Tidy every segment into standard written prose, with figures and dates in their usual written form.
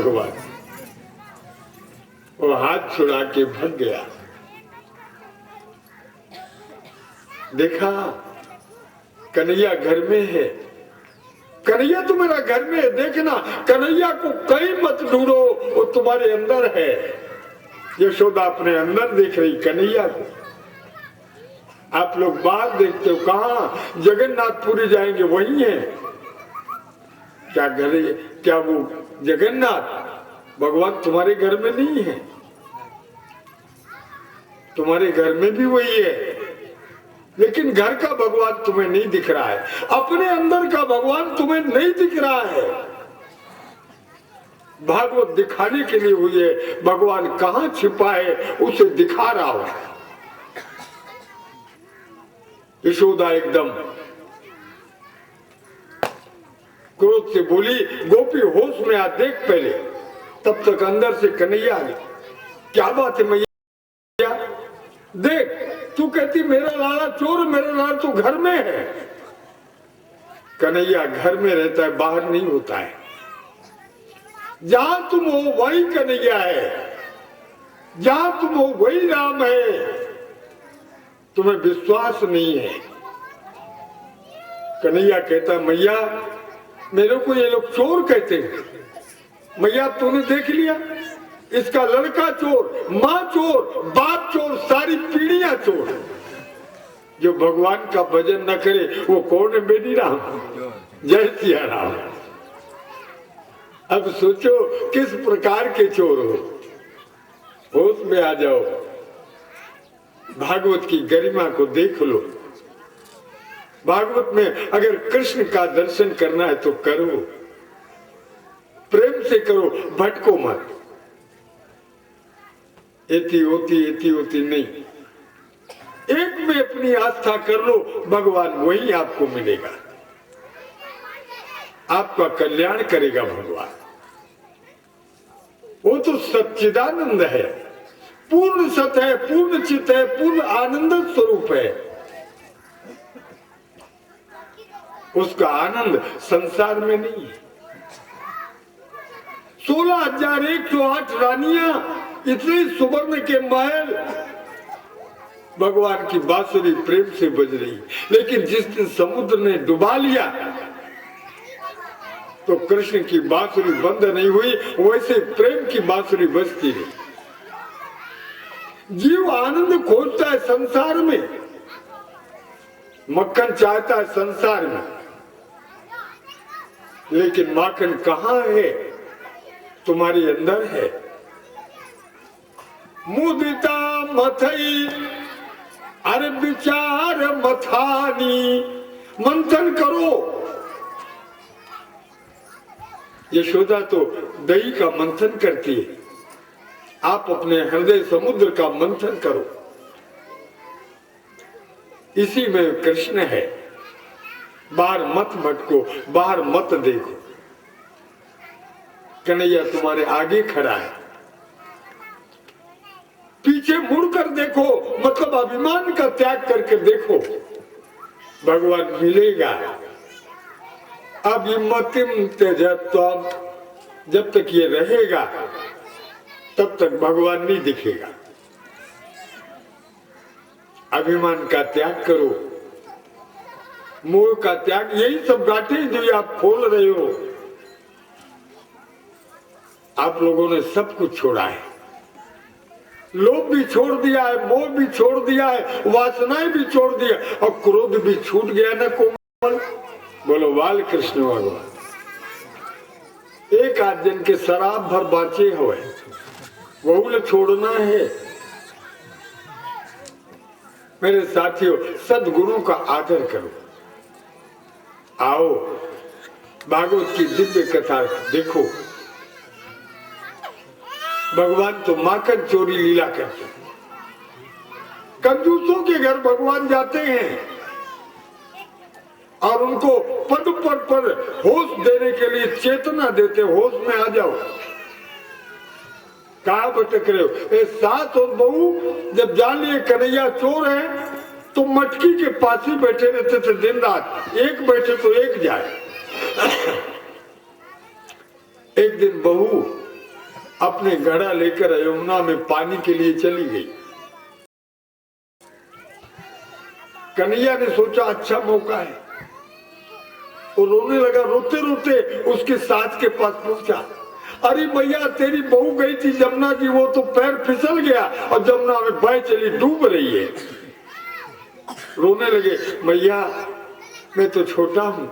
भगवान वो हाथ छुड़ा के भाग गया। देखा कन्हैया घर में है, कन्हैया तो मेरा घर में है। देखना कन्हैया को कहीं मत ढूंढो, वो तुम्हारे अंदर है। यशोदा अपने अंदर देख रही कन्हैया को। आप लोग बात देखते हो, कहाँ जगन्नाथपुरी जाएंगे वही है क्या? घर क्या वो जगन्नाथ भगवान तुम्हारे घर में नहीं है? तुम्हारे घर में भी वही है, लेकिन घर का भगवान तुम्हें नहीं दिख रहा है। अपने अंदर का भगवान तुम्हें नहीं दिख रहा है। भागवत दिखाने के लिए हुई है, भगवान कहाँ छिपा है उसे दिखा रहा हो। यशोदा एकदम क्रोध से बोली, गोपी होश में आ, देख पहले। तब तक अंदर से कन्हैया आ गई। क्या बात है मैया, देख तू कहती मेरा लाला चोर, मेरा लाला तो घर में है। कन्हैया घर में रहता है, बाहर नहीं होता है। जहां तुम हो वही कन्हैया है, जहां तुम हो वही राम है। तुम्हें विश्वास नहीं है। कन्हैया कहता मैया मेरे को ये लोग चोर कहते हैं। मैया तूने देख लिया, इसका लड़का चोर, माँ चोर, बाप चोर, सारी पीढ़ियां चोर। जो भगवान का भजन न करे वो कौन है? बेटी राम, जय सिया राम। अब सोचो किस प्रकार के चोर हो, होश में आ जाओ। भागवत की गरिमा को देख लो। भागवत में अगर कृष्ण का दर्शन करना है तो करो, प्रेम से करो, भटको मत। एती होती नहीं। एक में अपनी आस्था कर लो, भगवान वही आपको मिलेगा, आपका कल्याण करेगा भगवान। वो तो सच्चिदानंद है, पूर्ण सत है, पूर्ण चित है, पूर्ण आनंद स्वरूप है। उसका आनंद संसार में नहीं है। 16,108 रानियां, इतने सुवर्ण के महल, भगवान की बांसुरी प्रेम से बज रही। लेकिन जिस दिन समुद्र ने डुबा लिया तो कृष्ण की बांसुरी बंद नहीं हुई, वैसे प्रेम की बांसुरी बजती रही। जीव आनंद खोजता है संसार में, मक्खन चाहता है संसार में, लेकिन माखन कहाँ है? तुम्हारे अंदर है। मुदिता मथई अरे विचार मथानी, मंथन करो। यशोदा तो दही का मंथन करती है, आप अपने हृदय समुद्र का मंथन करो। इसी में कृष्ण है। बाहर मत भटको, बाहर मत देखो। कन्हैया तुम्हारे आगे खड़ा है, पीछे मुड़कर देखो, मतलब अभिमान का त्याग करके देखो, भगवान मिलेगा। अभिमतिम त्यजत्वम, जब तक ये रहेगा तब तक भगवान नहीं दिखेगा। अभिमान का त्याग करो, मोह का त्याग, यही सब गांठें जो आप खोल रहे हो। आप लोगों ने सब कुछ छोड़ा है, लोभ भी छोड़ दिया है, मोह भी छोड़ दिया है, वासनाएं भी छोड़ दिया, और क्रोध भी छूट गया ना कोमल। बोलो बाल कृष्ण भगवान। एक आध दिन के शराब भर बाचे हुए, बहुल छोड़ना है। मेरे साथियों, सद्गुरुओं का आदर करो। आओ भागवत की दिव्य कथा देखो। भगवान तो माखन चोरी लीला करते, कंजूसों के घर भगवान जाते हैं और उनको पद पद पर होश देने के लिए चेतना देते, होश में आ जाओ। कहाँ भटक रहे हो? ये सास और बहू जब जान लिए कन्हैया चोर है तो मटकी के पास ही बैठे रहते थे दिन रात, एक बैठे तो एक जाए। एक दिन बहू अपने घड़ा लेकर यमुना में पानी के लिए चली गई। कन्हैया ने सोचा अच्छा मौका है, वो रोने लगा। रोते रोते उसके सास के पास पहुंचा। अरे भैया तेरी बहू गई थी जमुना जी, वो तो पैर फिसल गया और जमुना में बह चली, डूब रही है। रोने लगे, भैया मैं तो छोटा हूं,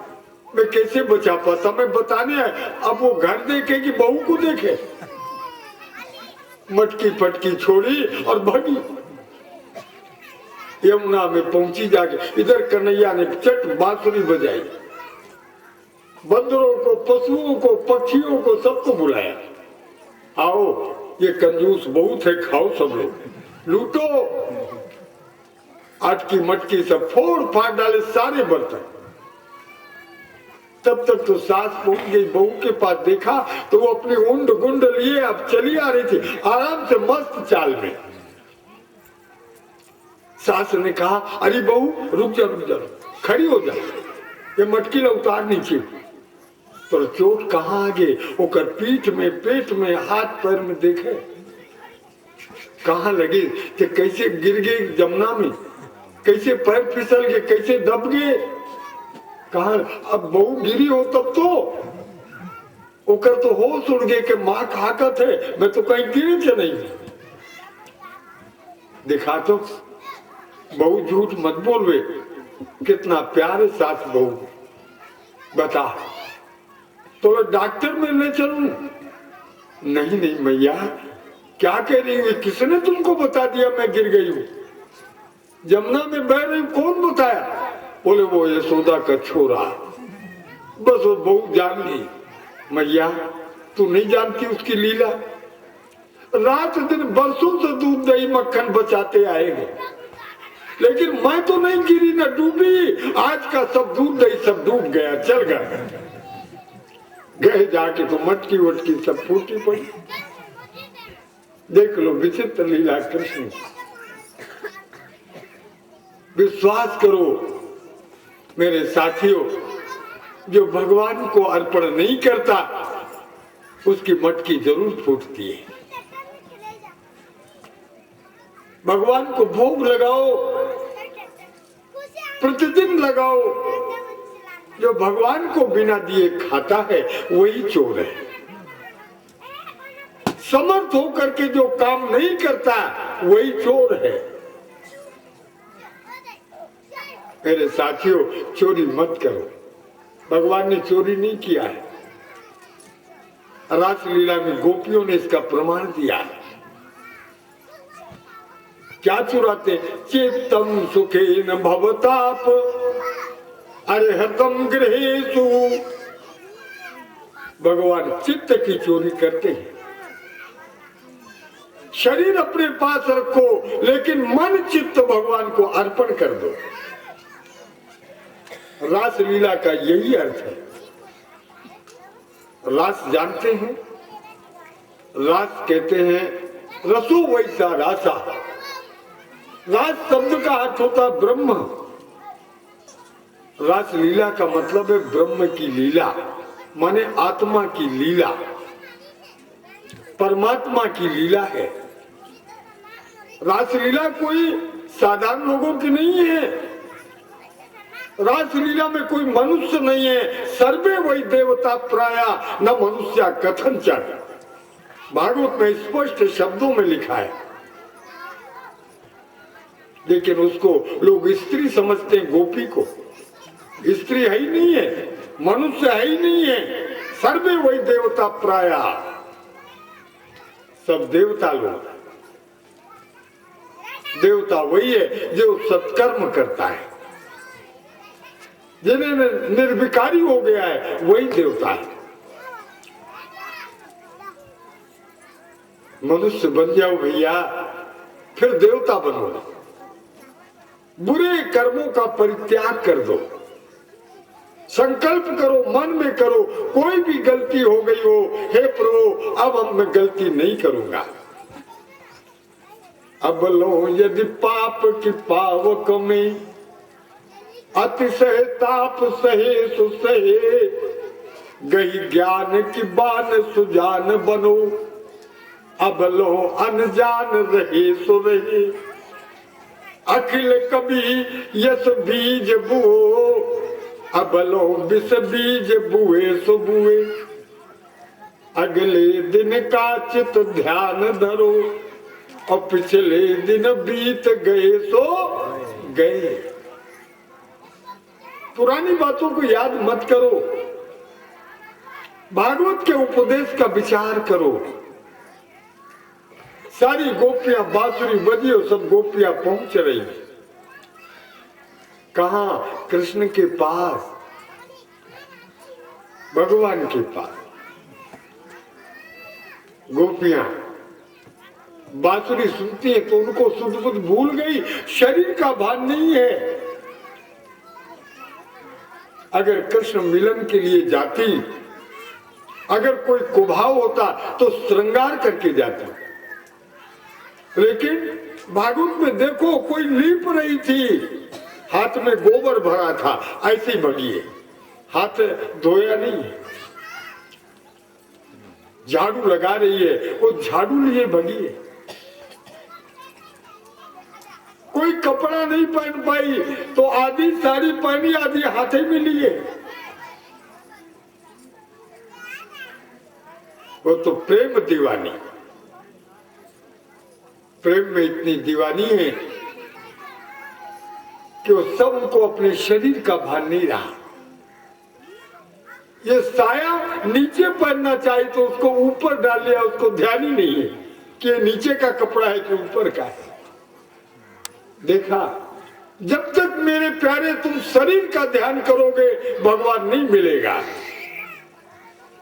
मैं कैसे बचा पाता, मैं बताने आया। अब वो घर देखे कि बहू को देखे। मटकी पटकी छोड़ी और भागी। यमुना में पहुंची जाके इधर कन्हैया ने चट बांसुरी बजाई। बंदरों को, पशुओं को, पक्षियों को, सबको बुलाया। आओ ये कंजूस बहुत है, खाओ सब लोग, लूटो। अटकी मटकी सब फोड़ फाड़ डाले सारे बर्तन। तब तक तो सास पहुंच गई बहू के पास। देखा तो वो अपनी ऊंड गुंड लिए अब चली आ रही थी आराम से मस्त चाल में। सास ने कहा अरे बहू रुक जा, रुक जा, खड़ी हो जा, ये मटकी ला उतार नीचे। तो चोट कहाँ आगे, ओकर पीठ में, पेट में, हाथ पैर में देखे कहाँ लगे कि कैसे गिर गए जमुना में, कैसे पैर फिसल गए, कैसे दब गए। कहा अब बहू गिरी हो तब तो ओकर तो होश उड़ गए कि माँ हाकत है, मैं तो कहीं गिरे थे नहीं। दिखा तो बहू झूठ मत बोलवे, कितना प्यारे सास बहू। बता तो डॉक्टर में ले चलूं? नहीं नहीं मैया, क्या कह रही है, किसने तुमको बता दिया मैं गिर गई हूं? जमुना में बह रही कौन बताया? बोले वो यशोदा का छोरा। बस वो बहू जान गई। मैया तू नहीं जानती उसकी लीला, रात दिन बरसों से दूध दही मक्खन बचाते आएंगे, लेकिन मैं तो नहीं गिरी न डूबी। आज का सब दूध दही सब डूब गया, चल गया। गए जाके तो मटकी वटकी सब फूटी पड़ी। देख लो विचित्र लीला कृष्ण। विश्वास करो मेरे साथियों, जो भगवान को अर्पण नहीं करता उसकी मटकी जरूर फूटती है। भगवान को भोग लगाओ, प्रतिदिन लगाओ। जो भगवान को बिना दिए खाता है वही चोर है। समर्थ होकर के जो काम नहीं करता वही चोर है। मेरे साथियों चोरी मत करो, भगवान ने चोरी नहीं किया है। रासलीला में गोपियों ने इसका प्रमाण दिया है। क्या चुराते? चित्तम सुखेन भवताप अरहतम गृहेषु। भगवान चित्त की चोरी करते हैं। शरीर अपने पास रखो लेकिन मन चित्त भगवान को अर्पण कर दो। रासलीला का यही अर्थ है। रास जानते हैं? रास कहते हैं रसो वैसा रासा। रास शब्द का अर्थ होता है ब्रह्म। रासलीला का मतलब है ब्रह्म की लीला, माने आत्मा की लीला, परमात्मा की लीला है। रासलीला कोई साधारण लोगों की नहीं है। रासलीला में कोई मनुष्य नहीं है। सर्वे वही देवता प्राया न मनुष्य कथनचन। भागवत में स्पष्ट शब्दों में लिखा है, लेकिन उसको लोग स्त्री समझते हैं। गोपी को स्त्री है ही नहीं है, मनुष्य है ही नहीं है। सर्वे वही देवता प्राया, सब देवता लोग। देवता वही है जो सत्कर्म करता है। जिन्हें निर्विकारी हो गया है वही देवता है। मनुष्य बन जाओ भैया, फिर देवता बनो। बुरे कर्मों का परित्याग कर दो। संकल्प करो, मन में करो, कोई भी गलती हो गई हो, हे प्रभु अब मैं गलती नहीं करूंगा। अब लो यदि पाप की पावक में अतिशय ताप सहे सुसहे, गई ज्ञान की बान सुजान बनो। अब लो अनजान रहे सो रहे, अखिल कभी यस बीज बुओ, अब लो विष बीज बुए सो बुए, अगले दिन का चित ध्यान धरो, और पिछले दिन बीत गए सो गए। पुरानी बातों को याद मत करो, भागवत के उपदेश का विचार करो। सारी गोपियां बांसुरी बजी और सब गोपियां पहुंच रही। कहां? कृष्ण के पास, भगवान के पास। गोपियां बांसुरी सुनती है तो उनको सुध बुध भूल गई, शरीर का भान नहीं है। अगर कृष्ण मिलन के लिए जाती, अगर कोई कुभाव होता तो श्रृंगार करके जाती, लेकिन भागवत में देखो कोई लीप रही थी, हाथ में गोबर भरा था, ऐसे ही भगी है, हाथ धोया नहीं है, झाड़ू लगा रही है, वो झाड़ू लिए भगी है। कोई कपड़ा नहीं पहन पाई तो आधी साड़ी पहनी, आधी हाथे में लिए। वो तो प्रेम दीवानी, प्रेम में इतनी दीवानी है कि वो सबको अपने शरीर का भान नहीं रहा। ये साया नीचे पहनना चाहिए तो उसको ऊपर डाल लिया, उसको ध्यान ही नहीं है कि ये नीचे का कपड़ा है कि ऊपर का है। देखा, जब तक मेरे प्यारे तुम शरीर का ध्यान करोगे भगवान नहीं मिलेगा।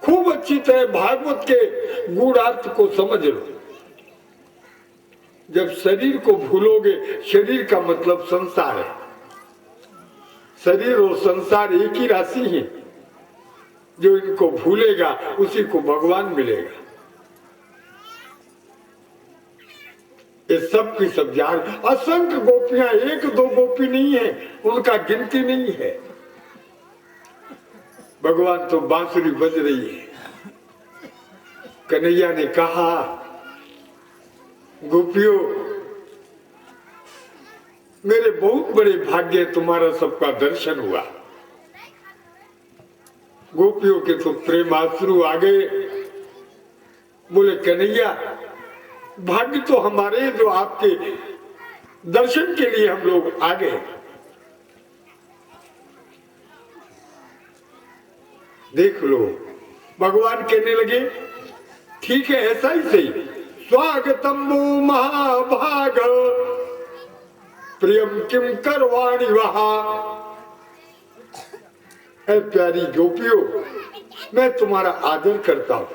खूब अच्छी तरह भागवत के गूढ़ार्थ को समझ लो। जब शरीर को भूलोगे, शरीर का मतलब संसार है, शरीर और संसार एक ही राशि है। जो इनको भूलेगा उसी को भगवान मिलेगा। ये सब की सब जान, असंख्य गोपियां, एक दो गोपी नहीं है, उनका गिनती नहीं है। भगवान तो बांसुरी बज रही है। कन्हैया ने कहा, गोपियों मेरे बहुत बड़े भाग्य तुम्हारा सबका दर्शन हुआ। गोपियों के तो प्रेमाश्रु आ गए। बोले कन्हैया भाग्य तो हमारे जो आपके दर्शन के लिए हम लोग आ गए। देख लो, भगवान कहने लगे ठीक है ऐसा ही सही। स्वागतम महाभाग प्रियम किम करवाणी वहा। प्यारी गोपियों, मैं तुम्हारा आदर करता हूं,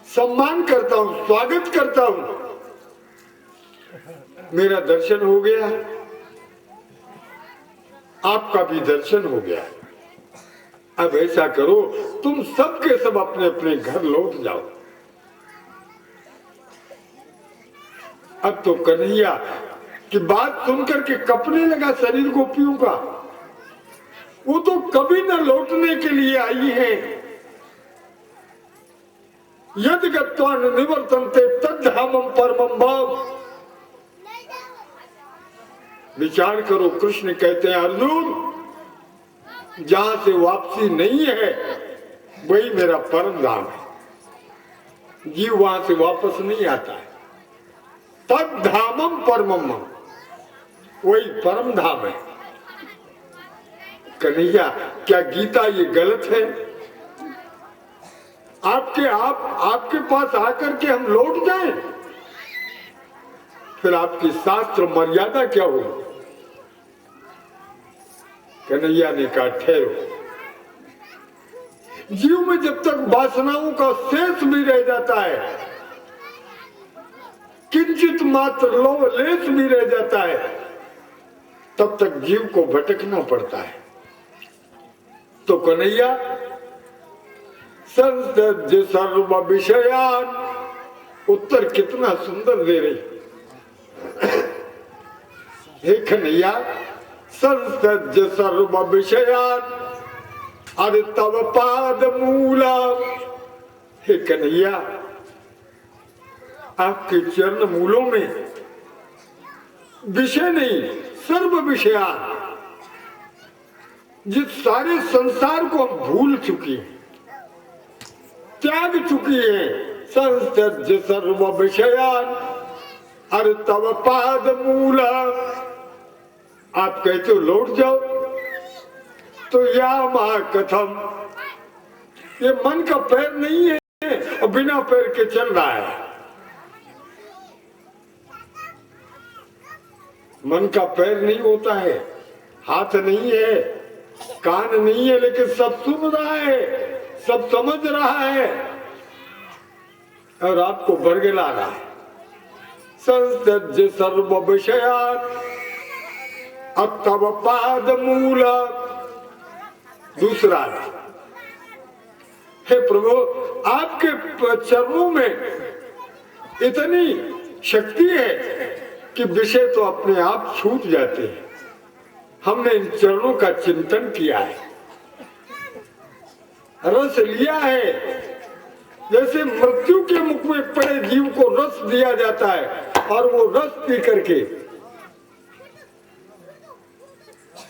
सम्मान करता हूं, स्वागत करता हूं। मेरा दर्शन हो गया, आपका भी दर्शन हो गया। अब ऐसा करो, तुम सब के सब अपने अपने घर लौट जाओ। अब तो कन्हैया की बात सुनकर के कपने लगा शरीर गोपियों का। वो तो कभी न लौटने के लिए आई है। यदि गत्वा न निवर्तन्ते तद्धामं परमं भाव। विचार करो, कृष्ण कहते हैं अर्जुन जहां से वापसी नहीं है वही मेरा परम धाम है। जीव वहां से वापस नहीं आता है। तद्धामं परमं, वही परम धाम है। कन्हैया क्या गीता ये गलत है? आपके पास आकर के हम लौट जाएं, फिर आपकी शास्त्र मर्यादा क्या होगी? कन्हैया ने कहा ठहरो। जीव में जब तक वासनाओं का शेष भी रह जाता है, किंचित मात्र लोभ लेश भी रह जाता है, तब तक जीव को भटकना पड़ता है। तो कन्हैया संसर्ज सर्व विषयान, उत्तर कितना सुंदर दे रही। हे कन्हैया संसर्ज सर्व विषयान, अरे तव पाद मूला। हे कन्हैया आपके चरण मूलों में विषय नहीं, सर्व विषयान, जिस सारे संसार को हम भूल चुके हैं, त्याग चुकी है। संत्यज्य सर्व विषयान अरे तव पाद मूला। आप कहते हो लौट जाओ, तो या मां कथम, ये मन का पैर नहीं है और बिना पैर के चल रहा है। मन का पैर नहीं होता है, हाथ नहीं है, कान नहीं है, लेकिन सब सुन रहा है, सब समझ रहा है और आपको बरगला रहा है। संत्यज्य सर्व विषयान तव पाद मूला। दूसरा, हे प्रभु, आपके चरणों में इतनी शक्ति है कि विषय तो अपने आप छूट जाते हैं। हमने इन चरणों का चिंतन किया है, रस लिया है। जैसे मृत्यु के मुख में पड़े जीव को रस दिया जाता है और वो रस पी करके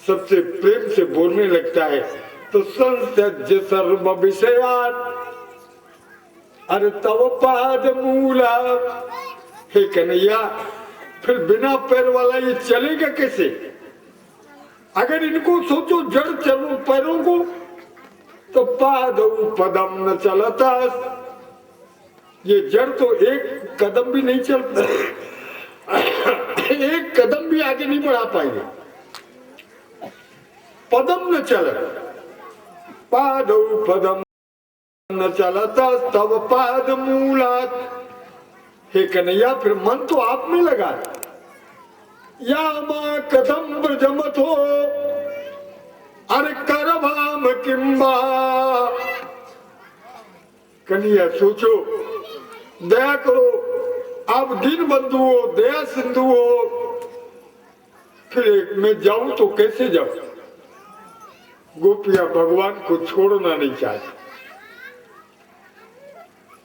सबसे प्रेम से बोलने लगता है, तो संत्यज्य सर्व विषयान अरे तव पाद मूला। हे कन्हैया, फिर बिना पैर वाला ये चलेगा कैसे? अगर इनको सोचो जड़ चलो पैरों को, तो पाद पदम न चलता। ये जड़ तो एक कदम भी नहीं चल एक कदम भी आगे नहीं बढ़ा पाएंगे। पदम न चल, पाद पदम न चलता तब पाद मूलात। हे कन्हैया, फिर मन तो आप में लगा। या मां कदम ब्रजमत हो अरे करभाम किम्बा। कन्हैया सोचो, दया करो, आप दीन बंधु हो, दया सिंधु हो, फिर मैं जाऊं तो कैसे जाऊं? गोपियां भगवान को छोड़ना नहीं चाहती।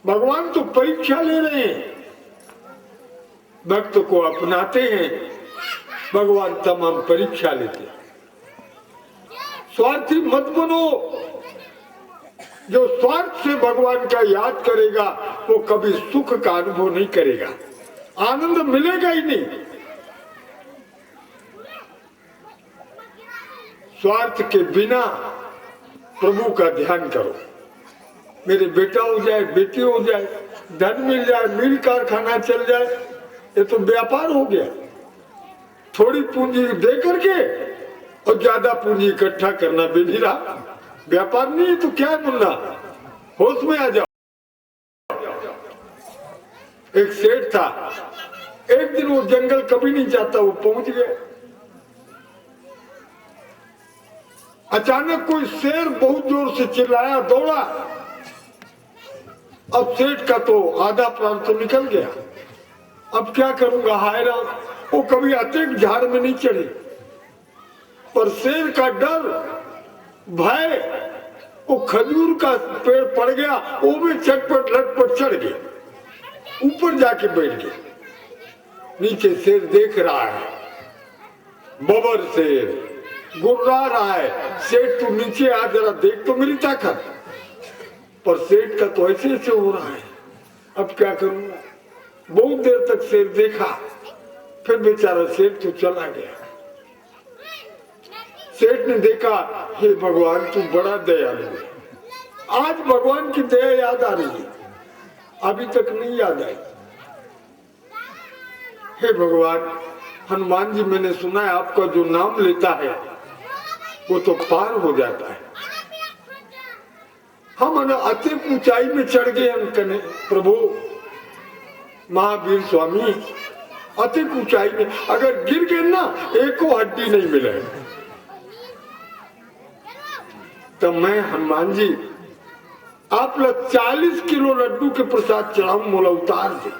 भगवान तो परीक्षा ले रहे हैं, भक्त को अपनाते हैं, भगवान तमाम परीक्षा लेते हैं। स्वार्थी मत बनो। जो स्वार्थ से भगवान का याद करेगा वो कभी सुख का अनुभव नहीं करेगा, आनंद मिलेगा ही नहीं। स्वार्थ के बिना प्रभु का ध्यान करो। मेरे बेटा हो जाए, बेटी हो जाए, धन मिल जाए, मिल कारखाना चल जाए, ये तो व्यापार हो गया। थोड़ी पूंजी दे करके और ज्यादा पूंजी इकट्ठा करना भी नहीं रहा, व्यापार नहीं है। तो क्या है मुन्ना, होश में आ जाओ। एक सेठ था, एक दिन वो जंगल कभी नहीं जाता, वो पहुंच गया। अचानक कोई शेर बहुत जोर से चिल्लाया, दौड़ा। अब सेठ का तो आधा प्राण तो निकल गया। अब क्या करूंगा, हाय राम। वो कभी अतिक झाड़ में नहीं चढ़े, पर शेर का डर, भय, वो खजूर का पेड़ पड़ गया, वो भी चटपट लटपट चढ़ गया, ऊपर जाके बैठ गया। नीचे शेर देख रहा है, बबर शेर गुर्रा रहा है। सेठ तू नीचे आ, जरा देख तो मेरी ताकत। पर सेठ का तो ऐसे ऐसे हो रहा है, अब क्या करूंगा। बहुत देर तक शेर देखा, फिर बेचारा शेर तो चला गया। सेठ ने देखा, हे भगवान तू बड़ा दयालु है। आज भगवान की दया याद आ रही है, अभी तक नहीं याद आई। हे भगवान, हनुमान जी, मैंने सुना है आपका जो नाम लेता है वो तो पार हो जाता है। हम अति ऊंचाई में चढ़ गए अंकने प्रभु। महावीर स्वामी, अति ऊंचाई में अगर गिर गए ना, एको हड्डी नहीं मिले। तो मैं हनुमान जी आप लोग 40 किलो लड्डू के प्रसाद चढ़ाऊ, मोला उतार दे।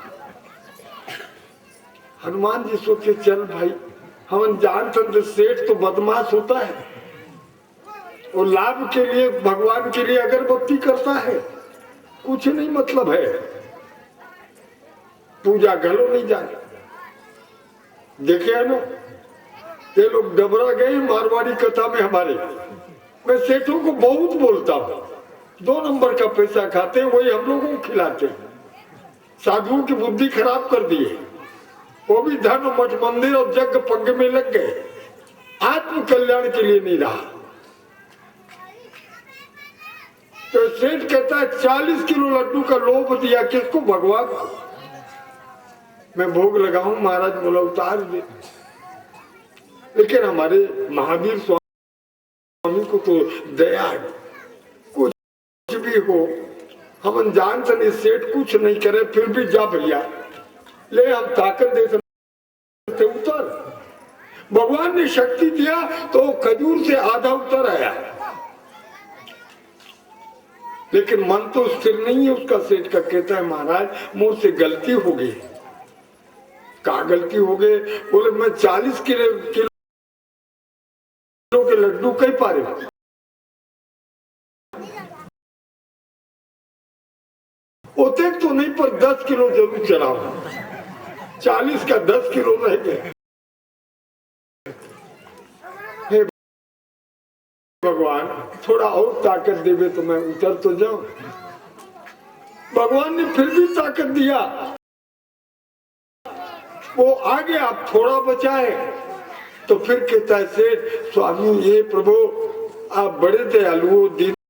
हनुमान जी सोचे, चल भाई, हम जानते सेठ तो बदमाश होता है, वो लाभ के लिए भगवान के लिए अगरबत्ती करता है, कुछ नहीं मतलब है। पूजा घलो नहीं जाने। देखे है ना, ये लोग डबरा गए मारवाड़ी कथा में हमारे। मैं सेठों को बहुत बोलता हूँ, 2 नंबर का पैसा खाते हैं, वही हम लोगों को खिलाते हैं। साधुओं की बुद्धि खराब कर दी है, वो भी धन मठ मंदिर और जग पग में लग गए, आत्म कल्याण के लिए नहीं रहा। तो सेठ कहता है 40 किलो लड्डू का लोभ दिया किसको? भगवान। मैं भोग लगाऊं? महाराज बोला उतार दे। लेकिन हमारे महावीर स्वामी को तो दया है, कुछ भी हो हम अनजान से सेठ कुछ नहीं करे, फिर भी जा भैया ले, हम ताकत दे सकते, उतर। भगवान ने शक्ति दिया तो खजूर से आधा उतर आया, लेकिन मन तो स्थिर नहीं है उसका। सेठ का कहता है महाराज मुझसे गलती हो गई। कहा गलती हो गई? बोले मैं 40 किलो के लड्डू कहीं पा रहे, उतने तो नहीं पर 10 किलो जरूर चढ़ाओ। 40 का 10 किलो रह गए। हे भगवान थोड़ा और ताकत देवे तो मैं उतर तो जाऊं। भगवान ने फिर भी ताकत दिया, वो आगे आप थोड़ा बचाए। तो फिर कहता है सेठ स्वामी ये प्रभु आप बड़े दयालु हो,